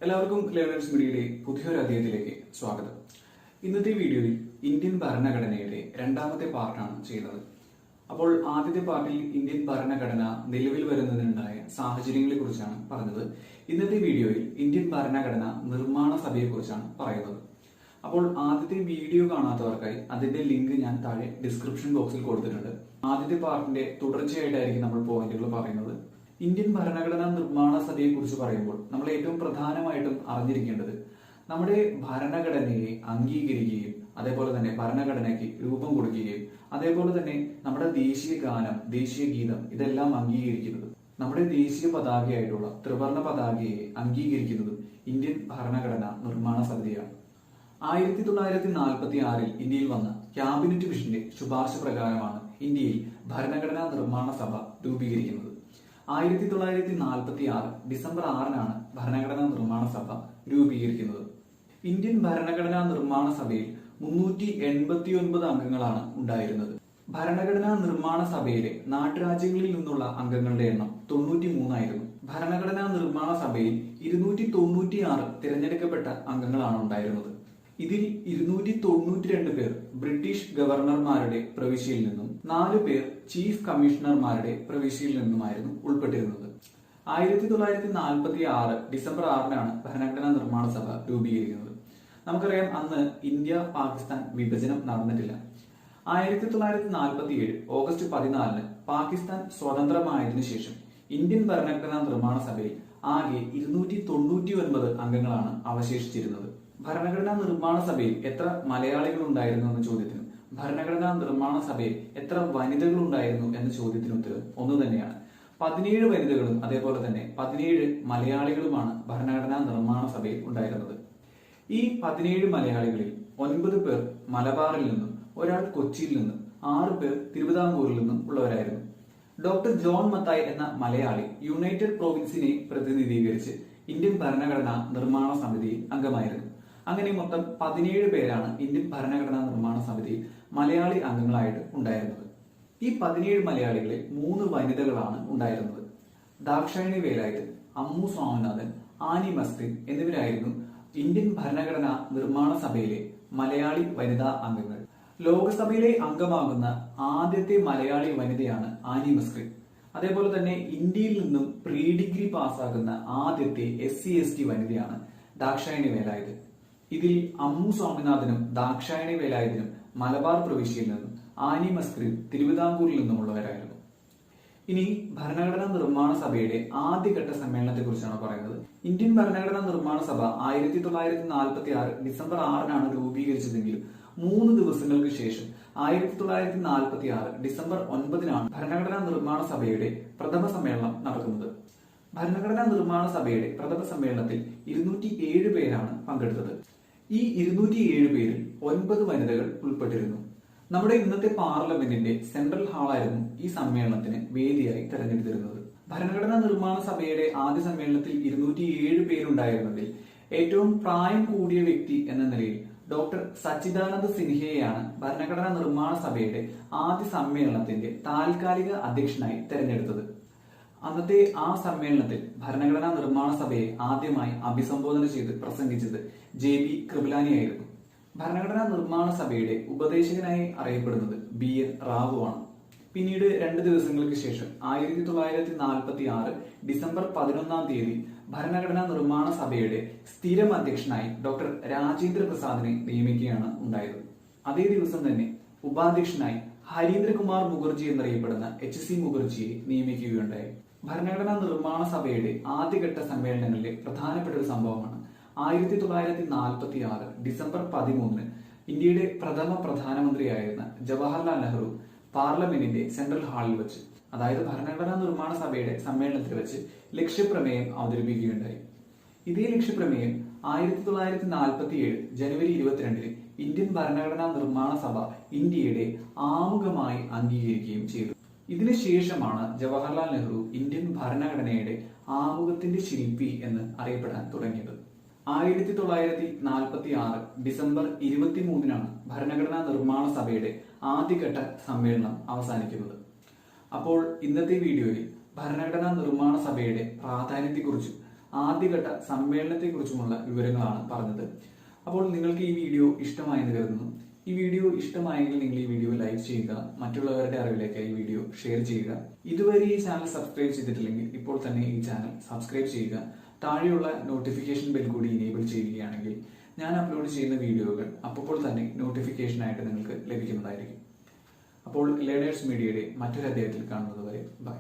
എല്ലാവർക്കും ലേണേഴ്സ് മീഡിയയുടെ പുതിയൊരു അധ്യായത്തിലേക്ക് സ്വാഗതം. ഇന്നത്തെ വീഡിയോയിൽ ഇന്ത്യൻ ഭരണഘടനയുടെ രണ്ടാമത്തെ പാർട്ടാണ് ചെയ്യുന്നത്. അപ്പോൾ ആദ്യത്തെ പാർട്ടിൽ ഇന്ത്യൻ ഭരണഘടന നിലവിൽ വരുന്നതിനുണ്ടായ സാഹചര്യങ്ങളെ കുറിച്ചാണ് പറഞ്ഞത്. ഇന്നത്തെ വീഡിയോയിൽ ഇന്ത്യൻ ഭരണഘടന നിർമ്മാണ സഭയെ കുറിച്ചാണ് പറയുന്നത്. അപ്പോൾ ആദ്യത്തെ വീഡിയോ കാണാത്തവർക്കായി അതിന്റെ ലിങ്ക് ഞാൻ താഴെ ഡിസ്ക്രിപ്ഷൻ ബോക്സിൽ കൊടുത്തിട്ടുണ്ട്. ആദ്യത്തെ പാർട്ടിന്റെ തുടർച്ചയായിട്ടായിരിക്കും നമ്മൾ പോയിന്റുകൾ പറയുന്നത്. ഇന്ത്യൻ ഭരണഘടനാ നിർമ്മാണ സഭയെ കുറിച്ച് പറയുമ്പോൾ നമ്മൾ ഏറ്റവും പ്രധാനമായിട്ടും അറിഞ്ഞിരിക്കേണ്ടത് നമ്മുടെ ഭരണഘടനയെ അംഗീകരിക്കുകയും അതേപോലെ തന്നെ ഭരണഘടനയ്ക്ക് രൂപം കൊടുക്കുകയും അതേപോലെ തന്നെ നമ്മുടെ ദേശീയ ഗാനം, ദേശീയ ഗീതം ഇതെല്ലാം അംഗീകരിക്കുന്നത്, നമ്മുടെ ദേശീയ പതാകയായിട്ടുള്ള ത്രിവർണ പതാകയെ അംഗീകരിക്കുന്നതും ഇന്ത്യൻ ഭരണഘടനാ നിർമ്മാണ സമിതിയാണ്. 1946 ഇന്ത്യയിൽ വന്ന ക്യാബിനറ്റ് മിഷന്റെ ശുപാർശ പ്രകാരമാണ് ഇന്ത്യയിൽ ഭരണഘടനാ നിർമ്മാണ സഭ രൂപീകരിക്കുന്നത്. 1946 ഡിസംബർ 6 ഭരണഘടനാ നിർമ്മാണ സഭ രൂപീകരിക്കുന്നത്. ഇന്ത്യൻ ഭരണഘടനാ നിർമ്മാണ സഭയിൽ 389 അംഗങ്ങളാണ് ഉണ്ടായിരുന്നത്. ഭരണഘടനാ നിർമ്മാണ സഭയിലെ നാട്ടുരാജ്യങ്ങളിൽ നിന്നുള്ള അംഗങ്ങളുടെ എണ്ണം 93 ആയിരുന്നു. ഭരണഘടനാ നിർമ്മാണ സഭയിൽ 296 തിരഞ്ഞെടുക്കപ്പെട്ട അംഗങ്ങളാണ് ഉണ്ടായിരുന്നത്. ഇതിൽ 292 പേർ ബ്രിട്ടീഷ് ഗവർണർമാരുടെ പ്രവിശ്യയിൽ നിന്നും 4 പേർ ചീഫ് കമ്മീഷണർമാരുടെ പ്രവിശ്യയിൽ നിന്നുമായിരുന്നു ഉൾപ്പെട്ടിരുന്നത്. 1946 ഡിസംബർ 6 ഭരണഘടനാ നിർമ്മാണ സഭ രൂപീകരിക്കുന്നത്. നമുക്കറിയാം, അന്ന് ഇന്ത്യ പാകിസ്ഥാൻ വിഭജനം നടന്നിട്ടില്ല. 1947 ഓഗസ്റ്റ് 14 പാകിസ്ഥാൻ സ്വതന്ത്രമായതിനു ശേഷം ഇന്ത്യൻ ഭരണഘടനാ നിർമ്മാണ സഭയിൽ ആകെ 299 അംഗങ്ങളാണ് അവശേഷിച്ചിരുന്നത്. ഭരണഘടനാ നിർമ്മാണ സഭയിൽ എത്ര മലയാളികൾ ഉണ്ടായിരുന്നു എന്ന ചോദ്യത്തിനും ഭരണഘടനാ നിർമ്മാണ സഭയിൽ എത്ര വനിതകൾ ഉണ്ടായിരുന്നു എന്ന ചോദ്യത്തിന് ഉത്തരം ഒന്ന് തന്നെയാണ്. 17 വനിതകളും അതേപോലെ തന്നെ 17 മലയാളികളുമാണ് ഭരണഘടനാ നിർമ്മാണ സഭയിൽ ഉണ്ടായിരുന്നത്. ഈ 17 മലയാളികളിൽ 9 പേർ മലബാറിൽ നിന്നും, ഒരാൾ കൊച്ചിയിൽ നിന്നും, 6 പേർ തിരുവിതാംകൂറിൽ നിന്നും ഉള്ളവരായിരുന്നു. ഡോക്ടർ ജോൺ മത്തായി എന്ന മലയാളി യുണൈറ്റഡ് പ്രൊവിൻസിനെ പ്രതിനിധീകരിച്ച് ഇന്ത്യൻ ഭരണഘടനാ നിർമ്മാണ സമിതിയിൽ അംഗമായിരുന്നു. അങ്ങനെ മൊത്തം 17 പേരാണ് ഇന്ത്യൻ ഭരണഘടനാ നിർമ്മാണ സമിതിയിൽ മലയാളി അംഗങ്ങളായിട്ട് ഉണ്ടായിരുന്നത്. ഈ 17 മലയാളികളിൽ 3 വനിതകളാണ് ഉണ്ടായിരുന്നത്. ദാക്ഷായണി വേലായുധൻ, അമ്മു സ്വാമിനാഥൻ, ആനി മസ്തിൻ എന്നിവരായിരുന്നു ഇന്ത്യൻ ഭരണഘടനാ നിർമ്മാണ സഭയിലെ മലയാളി വനിതാ അംഗങ്ങൾ. ലോകസഭയിലെ അംഗമാകുന്ന ആദ്യത്തെ മലയാളി വനിതയാണ് ആനി മസ്തിൻ. അതേപോലെ തന്നെ ഇന്ത്യയിൽ നിന്നും പ്രീ ഡിഗ്രി പാസ്സാകുന്ന ആദ്യത്തെ SC/ST വനിതയാണ് ദാക്ഷായണി വേലായുധൻ. ഇതിൽ അമ്മു സ്വാമിനാഥനും ദാക്ഷായണി വേലായുധനും മലബാർ പ്രവിശ്യയിൽ നിന്നും, ആനി മസ്തിൻ തിരുവിതാംകൂറിൽ നിന്നുമുള്ളവരായിരുന്നു. ഇനി ഭരണഘടനാ നിർമ്മാണ സഭയുടെ ആദ്യഘട്ട സമ്മേളനത്തെ കുറിച്ചാണ് പറയുന്നത്. ഇന്ത്യൻ ഭരണഘടനാ നിർമ്മാണ സഭ 1946 ഡിസംബർ 6 രൂപീകരിച്ചതെങ്കിലും 3 ദിവസങ്ങൾക്ക് ശേഷം 1946 ഡിസംബർ 9 ഭരണഘടനാ നിർമ്മാണ സഭയുടെ പ്രഥമ സമ്മേളനം നടക്കുന്നത്. ഭരണഘടനാ നിർമ്മാണ സഭയുടെ പ്രഥമ സമ്മേളനത്തിൽ 207 പേരാണ് പങ്കെടുത്തത്. ഈ 207 പേരിൽ 9 വനിതകൾ ഉൾപ്പെട്ടിരുന്നു. നമ്മുടെ ഇന്നത്തെ പാർലമെന്റിന്റെ സെൻട്രൽ ഹാളായിരുന്നു ഈ സമ്മേളനത്തിന് വേദിയായി തെരഞ്ഞെടുത്തിരുന്നത്. ഭരണഘടനാ നിർമ്മാണ സഭയുടെ ആദ്യ സമ്മേളനത്തിൽ 207 പേരുണ്ടായിരുന്നതിൽ ഏറ്റവും പ്രായം കൂടിയ വ്യക്തി എന്ന നിലയിൽ ഡോക്ടർ സച്ചിദാനന്ദ സിൻഹയെയാണ് ഭരണഘടനാ നിർമ്മാണ സഭയുടെ ആദ്യ സമ്മേളനത്തിന്റെ താൽക്കാലിക അധ്യക്ഷനായി തെരഞ്ഞെടുത്തത്. അന്നത്തെ ആ സമ്മേളനത്തിൽ ഭരണഘടനാ നിർമ്മാണ സഭയെ ആദ്യമായി അഭിസംബോധന ചെയ്ത് പ്രസംഗിച്ചത് JB കൃപലാനി ആയിരുന്നു. ഭരണഘടനാ നിർമ്മാണ സഭയുടെ ഉപദേശകനായി അറിയപ്പെടുന്നത് BN റാവു ആണ്. പിന്നീട് 2 ദിവസങ്ങൾക്ക് ശേഷം 1946 ഡിസംബർ 11 ഭരണഘടനാ നിർമ്മാണ സഭയുടെ സ്ഥിരം അധ്യക്ഷനായി ഡോക്ടർ രാജേന്ദ്ര പ്രസാദിനെ നിയമിക്കുകയാണ് ഉണ്ടായത്. അതേ ദിവസം തന്നെ ഉപാധ്യക്ഷനായി ഹരീന്ദ്രകുമാർ മുഖർജി എന്നറിയപ്പെടുന്ന HC മുഖർജിയെ നിയമിക്കുകയുണ്ടായി. ഭരണഘടനാ നിർമ്മാണ സഭയുടെ ആദ്യഘട്ട സമ്മേളനങ്ങളിലെ പ്രധാനപ്പെട്ട ഒരു സംഭവമാണ് 1946 ഡിസംബർ 13 ഇന്ത്യയുടെ പ്രഥമ പ്രധാനമന്ത്രിയായിരുന്ന ജവഹർലാൽ നെഹ്റു പാർലമെന്റിന്റെ സെൻട്രൽ ഹാളിൽ വെച്ച്, അതായത് ഭരണഘടനാ നിർമ്മാണ സഭയുടെ സമ്മേളനത്തിൽ വെച്ച് ലക്ഷ്യപ്രമേയം അവതരിപ്പിക്കുകയുണ്ടായി. ഇതേ ലക്ഷ്യപ്രമേയം 1947 ജനുവരി 22 ഇന്ത്യൻ ഭരണഘടനാ നിർമ്മാണ സഭ ഇന്ത്യയുടെ ആമുഖമായി അംഗീകരിക്കുകയും ചെയ്തു. ഇതിനുശേഷമാണ് ജവഹർലാൽ നെഹ്റു ഇന്ത്യൻ ഭരണഘടനയുടെ ആമുഖത്തിന്റെ ശില്പി എന്ന് അറിയപ്പെടാൻ തുടങ്ങിയത്. 1946 ഡിസംബർ 23 ഭരണഘടനാ നിർമ്മാണ സഭയുടെ ആദ്യഘട്ട സമ്മേളനം അവസാനിക്കുന്നത്. അപ്പോൾ ഇന്നത്തെ വീഡിയോയിൽ ഭരണഘടനാ നിർമ്മാണ സഭയുടെ പ്രാധാന്യത്തെക്കുറിച്ചും ആദ്യഘട്ട സമ്മേളനത്തെക്കുറിച്ചുമുള്ള വിവരങ്ങളാണ് പറഞ്ഞത്. അപ്പോൾ നിങ്ങൾക്ക് ഈ വീഡിയോ ഇഷ്ടമായെന്ന് കരുതുന്നു. ഈ വീഡിയോ ഇഷ്ടമായെങ്കിൽ നിങ്ങൾ ഈ വീഡിയോ ലൈക്ക് ചെയ്യുക, മറ്റുള്ളവരുടെ അറിവിലേക്ക് ഈ വീഡിയോ ഷെയർ ചെയ്യുക. ഇതുവരെ ഈ ചാനൽ സബ്സ്ക്രൈബ് ചെയ്തിട്ടില്ലെങ്കിൽ ഇപ്പോൾ തന്നെ ഈ ചാനൽ സബ്സ്ക്രൈബ് ചെയ്യുക. താഴെയുള്ള നോട്ടിഫിക്കേഷൻ ബെൽ കൂടി ഇനേബിൾ ചെയ്യുകയാണെങ്കിൽ ഞാൻ അപ്ലോഡ് ചെയ്യുന്ന വീഡിയോകൾ അപ്പോൾ തന്നെ നോട്ടിഫിക്കേഷനായിട്ട് നിങ്ങൾക്ക് ലഭിക്കുന്നതായിരിക്കും. അപ്പോൾ ലേണേഴ്സ് മീഡിയയുടെ മറ്റൊരു അധ്യായത്തിൽ കാണുന്നത് വരെ ബൈ.